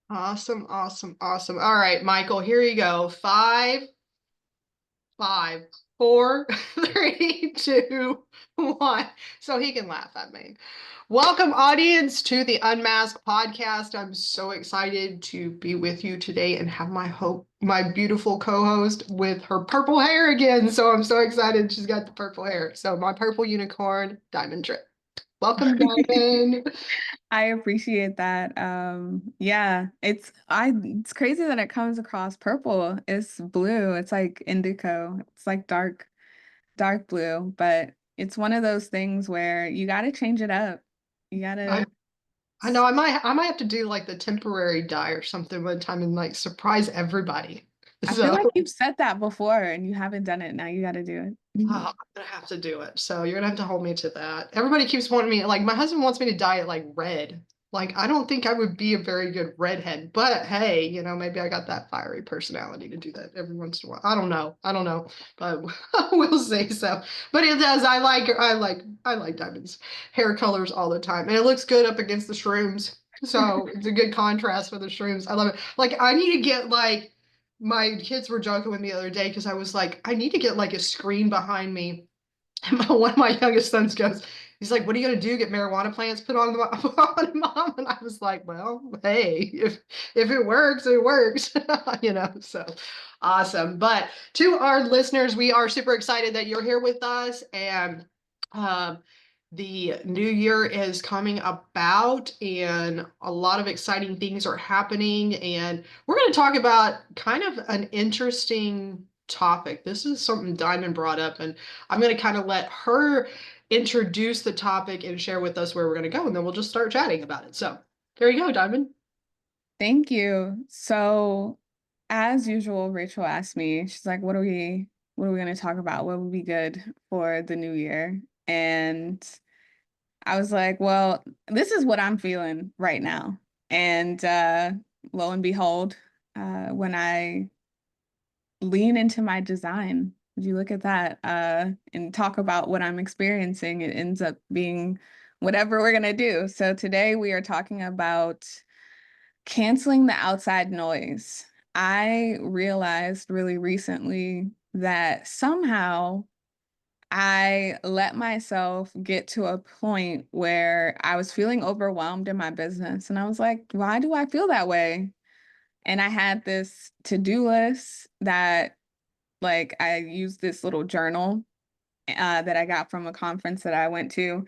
Awesome, awesome, awesome. All right, Michael, here you go. Five, four, three, two, one. So he can laugh at me. Welcome, audience, to the Unmasked Podcast. I'm so excited to be with you today and have my beautiful co-host with her purple hair again. So I'm so excited she's got the purple hair. So my purple unicorn, Diamond Trip. Welcome, Diamond. I appreciate that. Yeah, it's crazy that it comes across purple. It's blue. It's like indigo. It's like dark blue, but it's one of those things where you got to change it up. You got I to I know I might have to do like the temporary dye or something one time and like surprise everybody. I feel So like you've said that before and you haven't done it. Now you got to do it. I'm gonna have to do it. So you're gonna have to hold me to that. Everybody keeps wanting me, like my husband wants me to dye it like red. Like I don't think I would be a very good redhead, but hey, maybe I got that fiery personality to do that every once in a while. I don't know, but we'll see. So, but it does. I like Diamond's hair colors all the time, and it looks good up against the shrooms. So it's a good contrast for the shrooms. I love it. Like I need to get like my kids were joking with me the other day because I was like, I need to get like a screen behind me. And one of my youngest sons goes, he's like, what are you gonna do? Get marijuana plants put on the on mom? And I was like, well, hey, if it works, it works. So awesome. But to our listeners, we are super excited that you're here with us. And um the new year is coming about, and a lot of exciting things are happening. And we're going to talk about kind of an interesting topic. This is something Diamond brought up, and I'm going to kind of let her introduce the topic and share with us where we're going to go, and then we'll just start chatting about it. So, there you go, Diamond. Thank you. So, as usual, Rachel asked me, she's like, what are we going to talk about? What would be good for the new year? And I was like, well, this is what I'm feeling right now. And lo and behold, when I lean into my design, if you look at that and talk about what I'm experiencing, it ends up being whatever we're going to do. So today we are talking about canceling the outside noise. I realized really recently that somehow I let myself get to a point where I was feeling overwhelmed in my business. And I was like, why do I feel that way? And I had this to-do list that, like, I used this little journal that I got from a conference that I went to.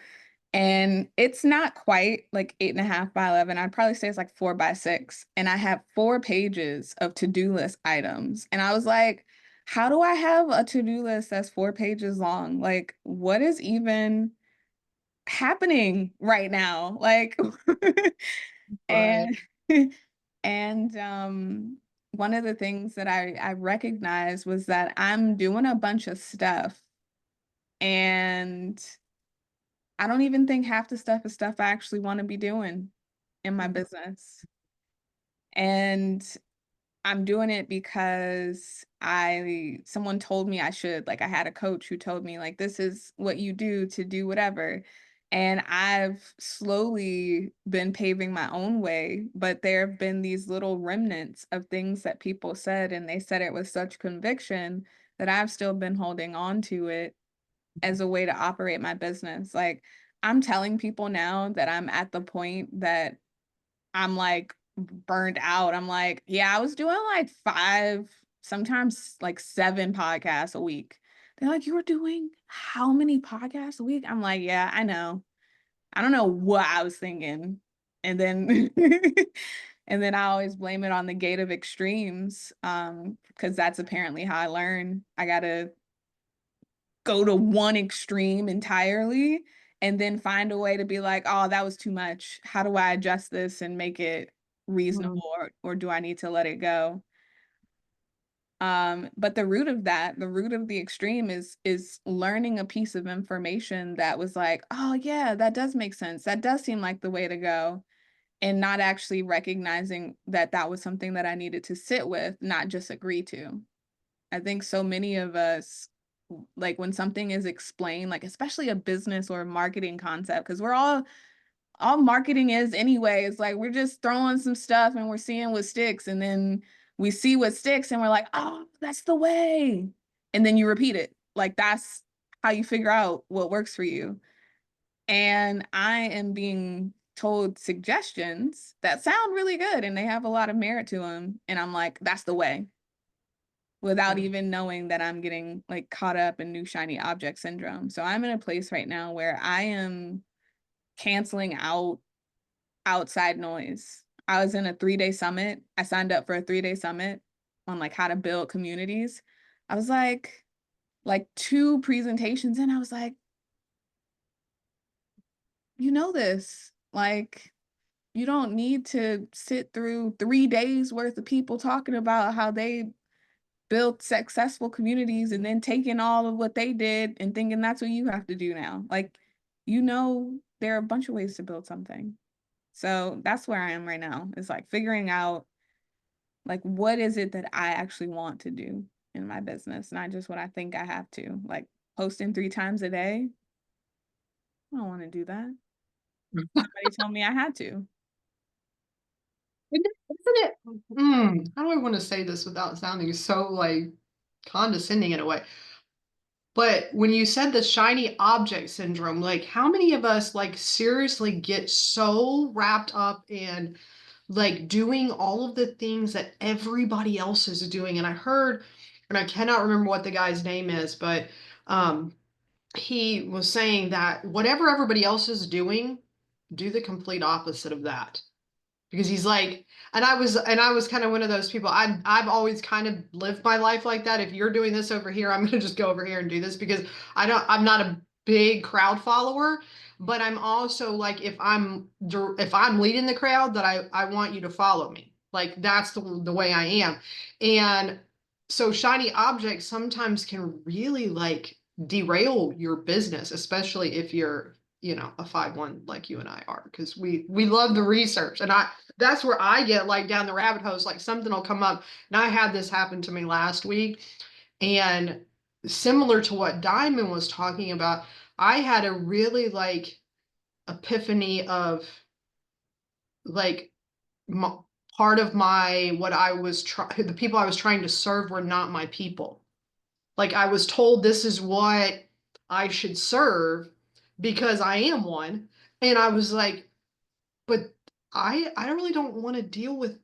And it's not quite like 8.5 by 11. I'd probably say it's like 4 by 6. And I have 4 pages of to-do list items. And I was like, how do I have a to-do list that's 4 pages long? Like, what is even happening right now? Like, Right. and and one of the things that I recognized was that I'm doing a bunch of stuff and I don't even think half the stuff is stuff I actually want to be doing in my business. And I'm doing it because someone told me I should. Like I had a coach who told me like this is what you do to do whatever. And I've slowly been paving my own way, but there have been these little remnants of things that people said, and they said it with such conviction that I've still been holding on to it as a way to operate my business. Like I'm telling people now that I'm at the point that I'm like burned out. I'm like, yeah, I was doing like 5, sometimes like 7 podcasts a week. They're like, you were doing how many podcasts a week? I'm like, yeah, I know. I don't know what I was thinking. And then and then I always blame it on the gate of extremes. Because that's apparently how I learn. I gotta go to one extreme entirely and then find a way to be like, oh, that was too much. How do I adjust this and make it reasonable, or do I need to let it go? But the root of that, the root of the extreme is learning a piece of information that was like, oh yeah, that does make sense. That does seem like the way to go. And not actually recognizing that that was something that I needed to sit with, not just agree to. I think so many of us, like when something is explained, like especially a business or a marketing concept, because we're all all marketing is anyway. It's like we're just throwing some stuff and we're seeing what sticks, and then we see what sticks and we're like, oh, that's the way. And then you repeat it. Like that's how you figure out what works for you. And I am being told suggestions that sound really good and they have a lot of merit to them. And I'm like, that's the way, without even knowing that I'm getting like caught up in new shiny object syndrome. So I'm in a place right now where I am canceling out outside noise. I was in a 3-day summit. I signed up for a 3-day summit on like how to build communities. I was like 2 presentations in, I was like, you know this, like, you don't need to sit through 3 days worth of people talking about how they built successful communities and then taking all of what they did and thinking that's what you have to do now. Like, there are a bunch of ways to build something. So that's where I am right now. It's like figuring out like what is it that I actually want to do in my business, not just what I think I have to. Like posting 3 times a day. I don't want to do that. Somebody told me I had to. Isn't it? How do I want to say this without sounding so like condescending in a way? But when you said the shiny object syndrome, like how many of us like seriously get so wrapped up in like doing all of the things that everybody else is doing? And I heard, and I cannot remember what the guy's name is, but um he was saying that whatever everybody else is doing, do the complete opposite of that. Because he's like, and I was kind of one of those people. I've always kind of lived my life like that. If you're doing this over here, I'm gonna just go over here and do this because I'm not a big crowd follower, but I'm also like if I'm leading the crowd, that I want you to follow me. Like that's the way I am. And so shiny objects sometimes can really like derail your business, especially if you're a 5-1 like you and I are, because we love the research. And that's where I get like down the rabbit hole. Like something will come up. And I had this happen to me last week. And similar to what Diamond was talking about, I had a really like epiphany of like m- part of my what I was the people I was trying to serve were not my people. Like I was told this is what I should serve because I am one. And I was like, but I really don't want to deal with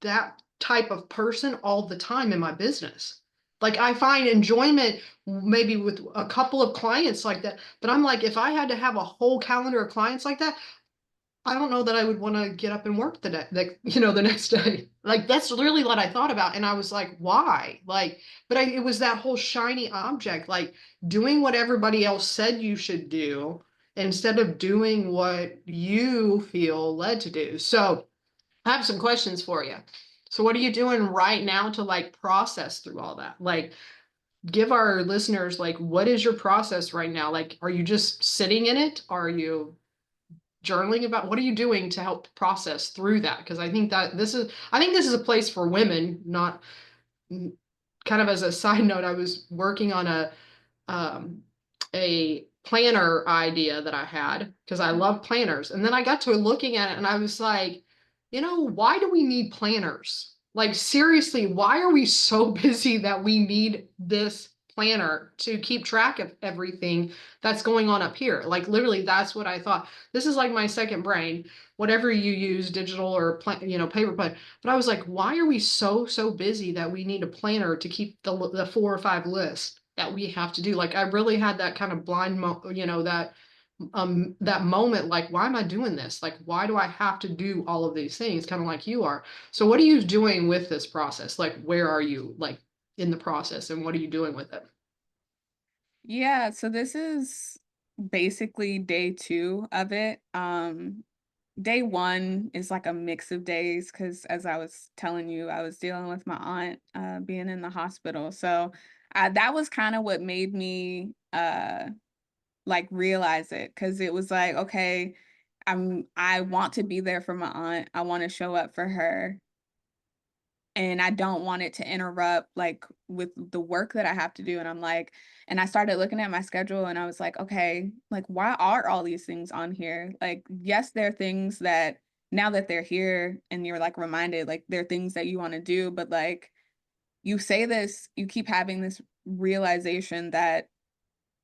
that type of person all the time in my business. Like I find enjoyment maybe with a couple of clients like that, but I'm like, if I had to have a whole calendar of clients like that, I don't know that I would want to get up and work the next day. Like that's literally what I thought about. And I was like, why? Like, but it was that whole shiny object, like doing what everybody else said you should do instead of doing what you feel led to do. So I have some questions for you. So what are you doing right now to like process through all that? Like give our listeners like what is your process right now? Like are you just sitting in it? Are you journaling about what are you doing to help process through that? Because I think this is a place for women, not kind of as a side note. I was working on um, a planner idea that I had because I love planners. And then I got to looking at it and I was like, why do we need planners? Like, seriously, why are we so busy that we need this planner to keep track of everything that's going on up here? Like, literally, that's what I thought. This is like my second brain, whatever you use, digital or paper plan. But I was like, why are we so busy that we need a planner to keep the 4 or 5 lists that we have to do? Like I really had that kind of that moment, like, why am I doing this? Like, why do I have to do all of these things? Kind of like you are. So what are you doing with this process? Like, where are you like in the process and what are you doing with it? Yeah, so this is basically day 2 of it. Day 1 is like a mix of days because as I was telling you, I was dealing with my aunt being in the hospital. So that was kind of what made me like realize it, because it was like, okay, I want to be there for my aunt. I want to show up for her. and I don't want it to interrupt like with the work that I have to do. And I'm like, and I started looking at my schedule and I was like, okay, like why are all these things on here? Like, yes, there are things that now that they're here and you're like reminded, like there are things that you want to do, but like you say this, you keep having this realization that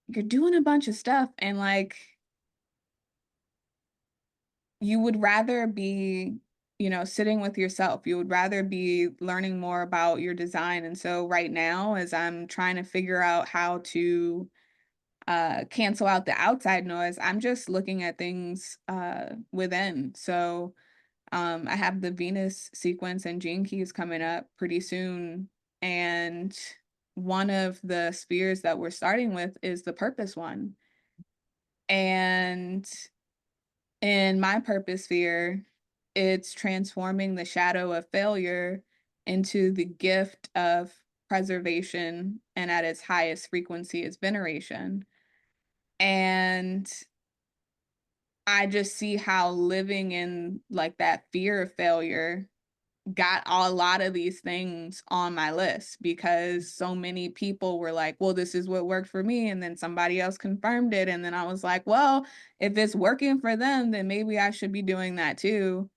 you're doing a bunch of stuff and like you would rather be, you know, sitting with yourself. You would rather be learning more about your design. And so right now, as I'm trying to figure out how to cancel out the outside noise, I'm just looking at things within. So I have the Venus sequence and Gene Keys coming up pretty soon. And one of the spheres that we're starting with is the purpose one. And in my purpose sphere, it's transforming the shadow of failure into the gift of preservation, and at its highest frequency is veneration. And I just see how living in like that fear of failure got a lot of these things on my list because so many people were like, well, this is what worked for me. And then somebody else confirmed it. And then I was like, well, if it's working for them, then maybe I should be doing that too.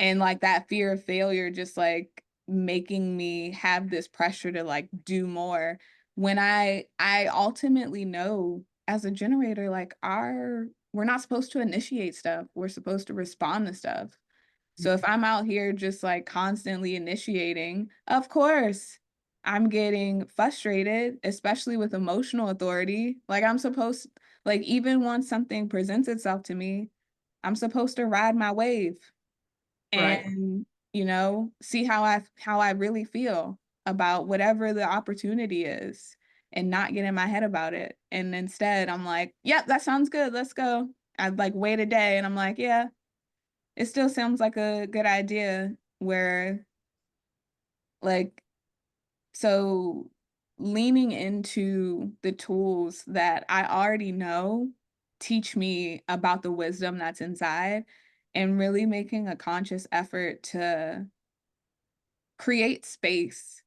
And like that fear of failure just like making me have this pressure to like do more when I ultimately know as a generator, like we're not supposed to initiate stuff. We're supposed to respond to stuff. So if I'm out here just like constantly initiating, of course, I'm getting frustrated, especially with emotional authority. Like I'm supposed, like even once something presents itself to me, I'm supposed to ride my wave Right. and, you know, see how I really feel about whatever the opportunity is and not get in my head about it. And instead, I'm like, yep, that sounds good. Let's go. I'd like wait a day and I'm like, yeah, it still sounds like a good idea where like so leaning into the tools that I already know teach me about the wisdom that's inside and really making a conscious effort to create space.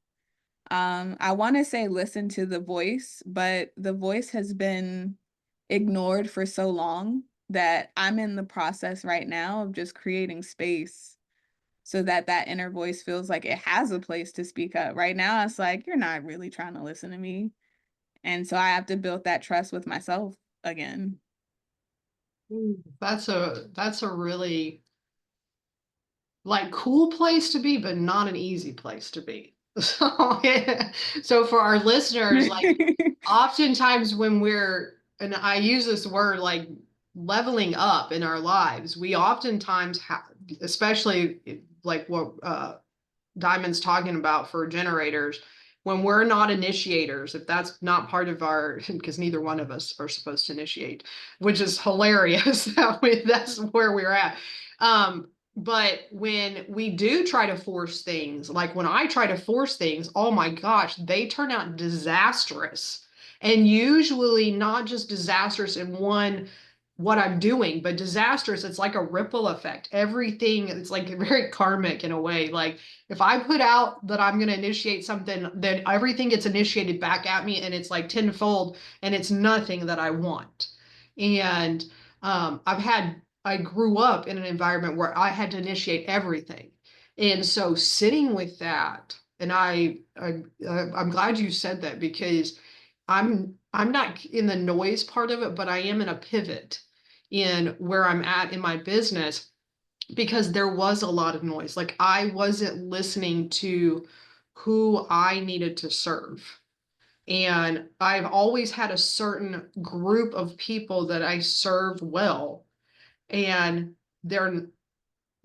I want to say listen to the voice, but the voice has been ignored for so long that I'm in the process right now of just creating space so that that inner voice feels like it has a place to speak up. Right now, it's like, you're not really trying to listen to me. And so I have to build that trust with myself again. That's a really like cool place to be, but not an easy place to be. So, yeah. So for our listeners, like oftentimes when and I use this word like leveling up in our lives, we oftentimes have, especially like what Diamond's talking about for generators, when we're not initiators, if that's not part of our, because neither one of us are supposed to initiate, which is hilarious. That's where we're at. But when we do try to force things, like when I try to force things, oh my gosh, they turn out disastrous. And usually not just disastrous in what I'm doing, but disastrous, it's like a ripple effect. Everything, it's like very karmic in a way. Like if I put out that I'm going to initiate something, then everything gets initiated back at me and it's like tenfold and it's nothing that I want. And I grew up in an environment where I had to initiate everything. And so sitting with that, and I'm glad you said that because I'm not in the noise part of it, but I am in a pivot in where I'm at in my business because there was a lot of noise. Like I wasn't listening to who I needed to serve. And I've always had a certain group of people that I serve well. And they're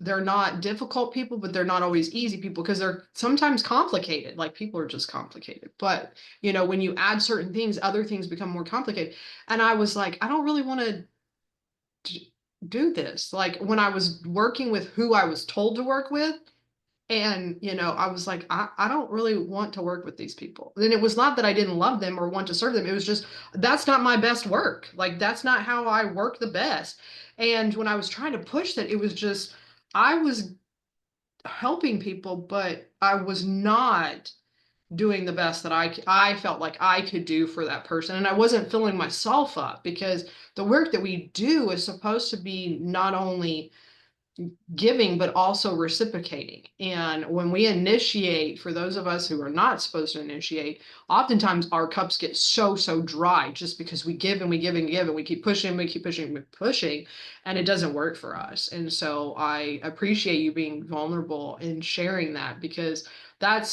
not difficult people, but they're not always easy people because they're sometimes complicated. Like people are just complicated. But when you add certain things, other things become more complicated. And I was like, I don't really want to do this. Like when I was working with who I was told to work with, and I was like, I don't really want to work with these people. And it was not that I didn't love them or want to serve them. It was just that's not my best work. Like that's not how I work the best. And when I was trying to push that, it was just I was helping people, but I was not doing the best that I felt like I could do for that person. And I wasn't filling myself up, because the work that we do is supposed to be not only giving, but also reciprocating. And when we initiate, for those of us who are not supposed to initiate, oftentimes our cups get so dry just because we give and we give and give and we keep pushing, we keep pushing, we keep pushing, and it doesn't work for us. And so I appreciate you being vulnerable and sharing that, because that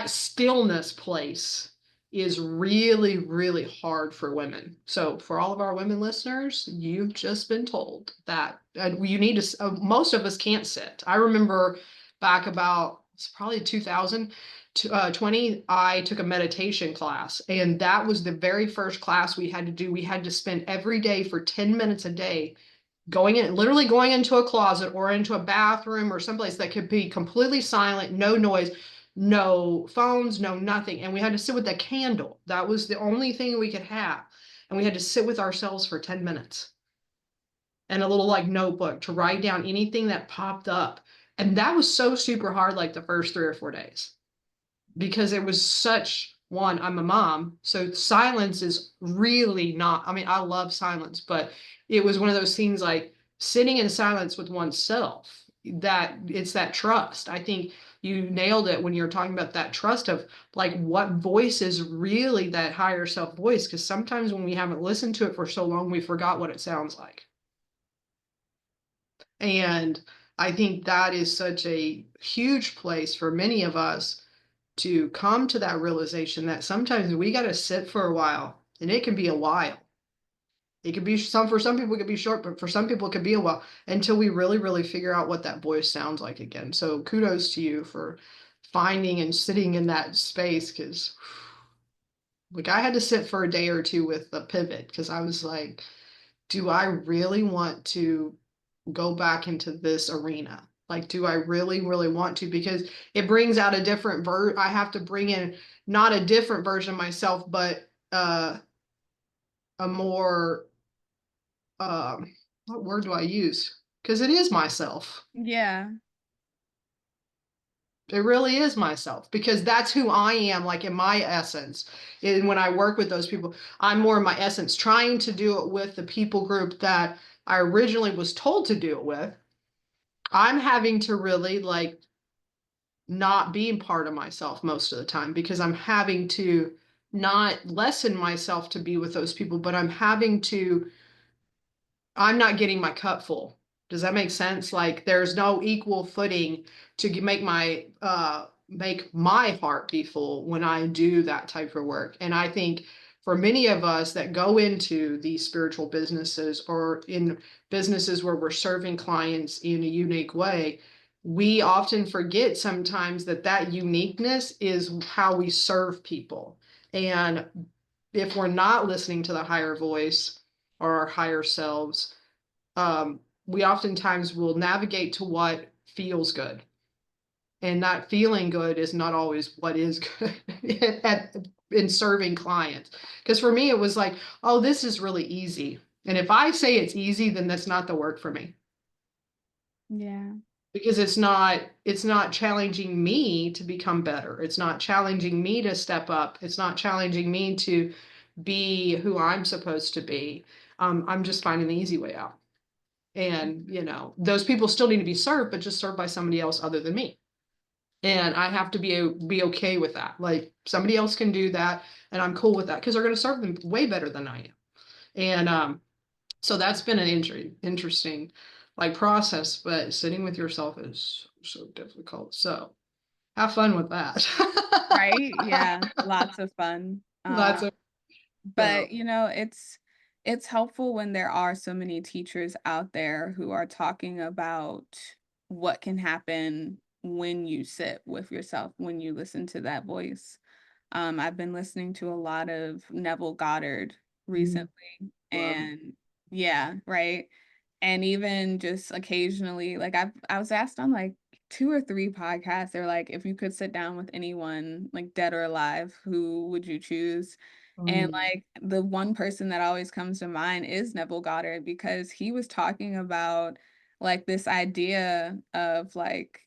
stillness place is really, really hard for women. So for all of our women listeners, you've just been told that you need to, most of us can't sit. I remember back about, it's probably 2020, I took a meditation class, and that was the very first class we had to do. We had to spend every day for 10 minutes a day literally going into a closet or into a bathroom or someplace that could be completely silent, no noise, no phones, no nothing. And we had to sit with a candle. That was the only thing we could have. And we had to sit with ourselves for 10 minutes and a little like notebook to write down anything that popped up. And that was so super hard, like the first 3 or 4 days, because it was such one, I'm a mom, so silence is really not, I mean, I love silence, but it was one of those things like sitting in silence with oneself, that it's that trust. I think you nailed it when you're talking about that trust of like what voice is really that higher self voice, because sometimes when we haven't listened to it for so long, we forgot what it sounds like. And I think that is such a huge place for many of us to come to that realization that sometimes we got to sit for a while, and it can be a while. It could be for some people it could be short, but for some people it could be a while until we really, really figure out what that voice sounds like again. So kudos to you for finding and sitting in that space, because like I had to sit for a day or two with the pivot, because I was like, do I really want to go back into this arena? Like, do I really, really want to? Because it brings out a different I have to bring in not a different version of myself, but a more, what word do I use? Because it is myself. Yeah. It really is myself, because that's who I am, like in my essence. And when I work with those people, I'm more in my essence, trying to do it with the people group that I originally was told to do it with. I'm having to really like not being part of myself most of the time, because I'm having to not lessen myself to be with those people, but I'm not getting my cup full. Does that make sense? Like there's no equal footing to make my heart be full when I do that type of work. And I think for many of us that go into these spiritual businesses or in businesses where we're serving clients in a unique way, we often forget sometimes that that uniqueness is how we serve people. And if we're not listening to the higher voice or our higher selves, we oftentimes will navigate to what feels good. And that feeling good is not always what is good in serving clients. Because for me, it was like, oh, this is really easy. And if I say it's easy, then that's not the work for me. Yeah. Because it's not challenging me to become better. It's not challenging me to step up. It's not challenging me to be who I'm supposed to be. I'm just finding the easy way out. And those people still need to be served, but just served by somebody else other than me. And I have to be okay with that. Like somebody else can do that, and I'm cool with that, because they're going to serve them way better than I am. And so that's been an interesting like process, but sitting with yourself is so difficult. So have fun with that. Right? Yeah. Lots of fun. That's a so But it's helpful when there are so many teachers out there who are talking about what can happen when you sit with yourself, when you listen to that voice. I've been listening to a lot of Neville Goddard recently, love. and yeah, right. And even just occasionally, like I was asked on like 2 or 3 podcasts, they're like, if you could sit down with anyone, like dead or alive, who would you choose? And Mm, like the one person that always comes to mind is Neville Goddard, because he was talking about like this idea of like,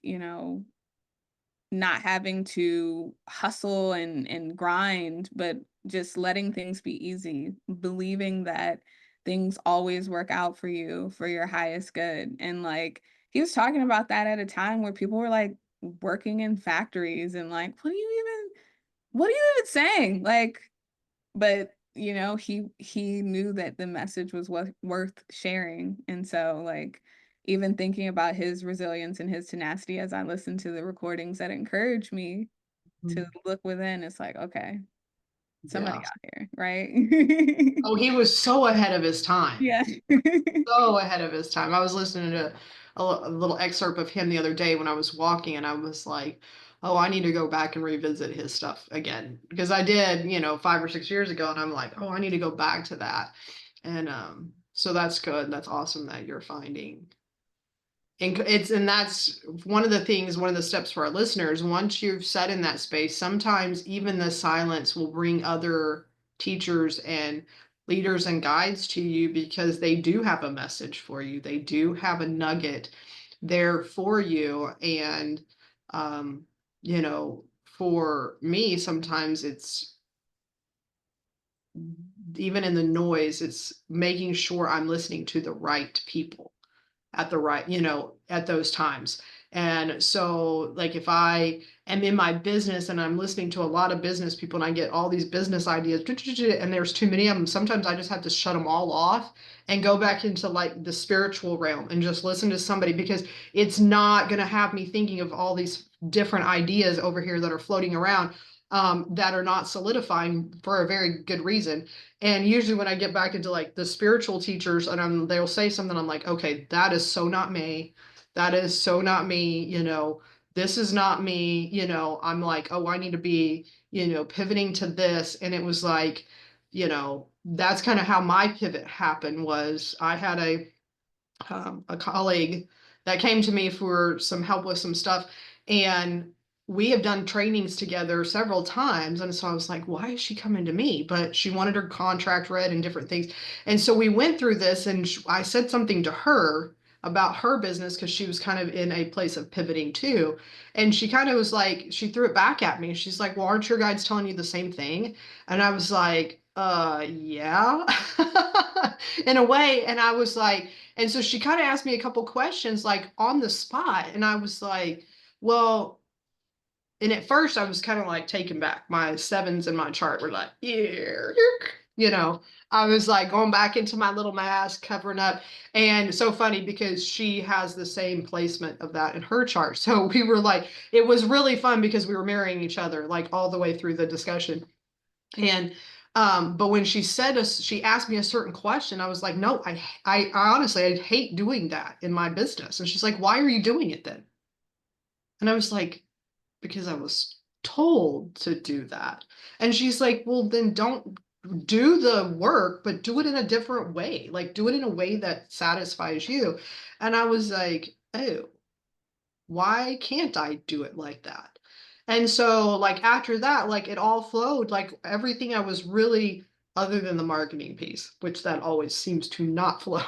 not having to hustle and grind, but just letting things be easy, believing that things always work out for you for your highest good. And like he was talking about that at a time where people were like working in factories and like, what are you even saying? Like, but he knew that the message was worth sharing. And so like even thinking about his resilience and his tenacity as I listened to the recordings that encouraged me to look within, it's like, okay, somebody Yeah. out here, right? Oh, he was so ahead of his time. Yeah. So ahead of his time. I was listening to a little excerpt of him the other day when I was walking, and I was like, oh, I need to go back and revisit his stuff again. Because I did, 5 or 6 years ago, and I'm like, oh, I need to go back to that. And so that's good. That's awesome that you're finding. And that's one of the things, one of the steps for our listeners. Once you've sat in that space, sometimes even the silence will bring other teachers and leaders and guides to you because they do have a message for you. They do have a nugget there for you. And, um, for me, sometimes it's even in the noise, it's making sure I'm listening to the right people at the right, at those times. And so, like, if I am in my business and I'm listening to a lot of business people and I get all these business ideas, and there's too many of them, sometimes I just have to shut them all off and go back into like the spiritual realm and just listen to somebody because it's not going to have me thinking of all these different ideas over here that are floating around that are not solidifying for a very good reason. And usually when I get back into like the spiritual teachers and they'll say something, I'm like, okay, that is so not me. That is so not me. This is not me. I'm like, oh, I need to be, pivoting to this. And it was like, that's kind of how my pivot happened was I had a colleague that came to me for some help with some stuff. And we have done trainings together several times. And so I was like, why is she coming to me? But she wanted her contract read and different things. And so we went through this and I said something to her about her business because she was kind of in a place of pivoting too. And she kind of was like, she threw it back at me. She's like, well, aren't your guides telling you the same thing? And I was like, yeah, in a way. And I was like, and so she kind of asked me a couple questions like on the spot. And I was like, well, and at first I was kind of like taken back. My sevens in my chart were like, yeah, I was like going back into my little mask, covering up. And so funny because she has the same placement of that in her chart. So we were like, it was really fun because we were marrying each other like all the way through the discussion. And but when she asked me a certain question, I was like, no, I honestly, I hate doing that in my business. And she's like, why are you doing it then? And I was like, because I was told to do that. And she's like, well, then don't do the work, but do it in a different way. Like do it in a way that satisfies you. And I was like, oh, why can't I do it like that? And so like after that, like it all flowed, like everything I was really, other than the marketing piece, which that always seems to not flow.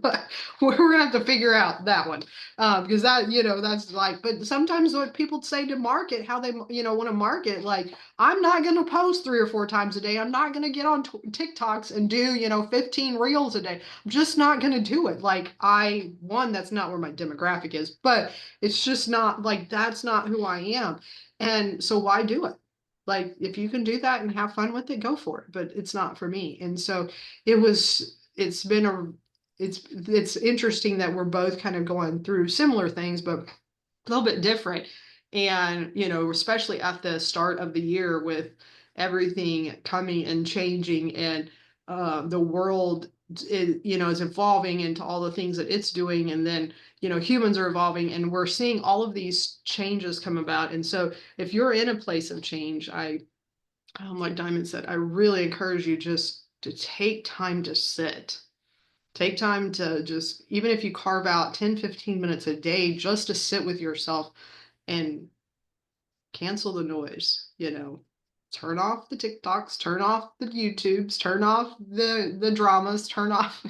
But we're gonna have to figure out that one because that that's like, but sometimes what people say to market how they want to market, like I'm not gonna post 3 or 4 times a day, I'm not gonna get on TikToks and do 15 reels a day, I'm just not gonna do it. Like that's not where my demographic is, but it's just not like that's not who I am. And so why do it? Like if you can do that and have fun with it, go for it. But it's not for me. And so it's been it's interesting that we're both kind of going through similar things, but a little bit different. And, especially at the start of the year with everything coming and changing and the world is evolving into all the things that it's doing. And then, humans are evolving and we're seeing all of these changes come about. And so if you're in a place of change, like Diamond said, I really encourage you just to take time to sit. Take time to just, even if you carve out 10-15 minutes a day just to sit with yourself and cancel the noise. turn off the TikToks, turn off the YouTubes, turn off the dramas, turn off,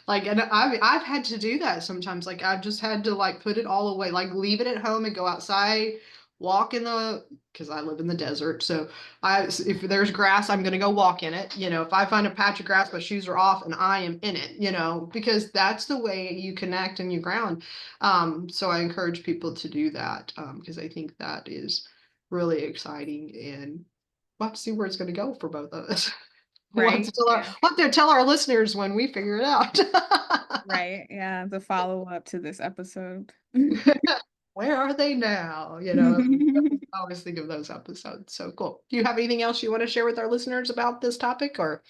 like, and I've had to do that sometimes. Like I've just had to like put it all away, like leave it at home and go outside, walk in the, because I live in the desert. So if there's grass, I'm gonna go walk in it. If I find a patch of grass, my shoes are off and I am in it, because that's the way you connect and you ground. So I encourage people to do that, because I think that is really exciting, and we'll have to see where it's going to go for both of us. We'll have to Right. Yeah. tell our listeners when we figure it out. Right. Yeah. The follow-up to this episode. Where are they now? I always think of those episodes. So cool. Do you have anything else you want to share with our listeners about this topic, or?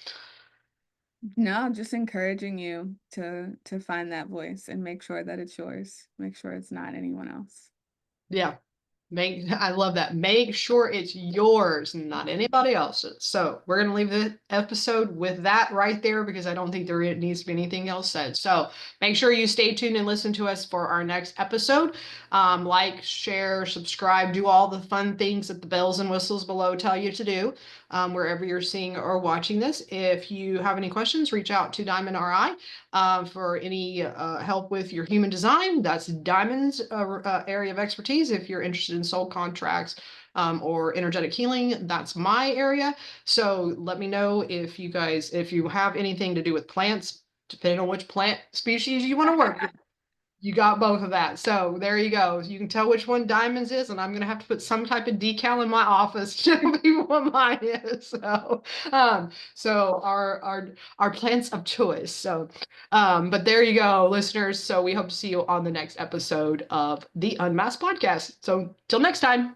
No, just encouraging you to find that voice and make sure that it's yours. Make sure it's not anyone else. Yeah. I love that. Make sure it's yours, not anybody else's. So we're going to leave the episode with that right there, because I don't think there needs to be anything else said. So make sure you stay tuned and listen to us for our next episode. Like, share, subscribe, do all the fun things that the bells and whistles below tell you to do, wherever you're seeing or watching this. If you have any questions, reach out to Diamond RI for any help with your human design. That's Diamond's area of expertise. If you're interested in soul contracts or energetic healing, that's my area. So let me know if you have anything to do with plants, depending on which plant species you want to work with. You got both of that. So there you go. You can tell which one Diamonds is, and I'm gonna have to put some type of decal in my office to tell people what mine is. So our plants of choice. So but there you go, listeners. So we hope to see you on the next episode of the Unmasked Podcast. So till next time.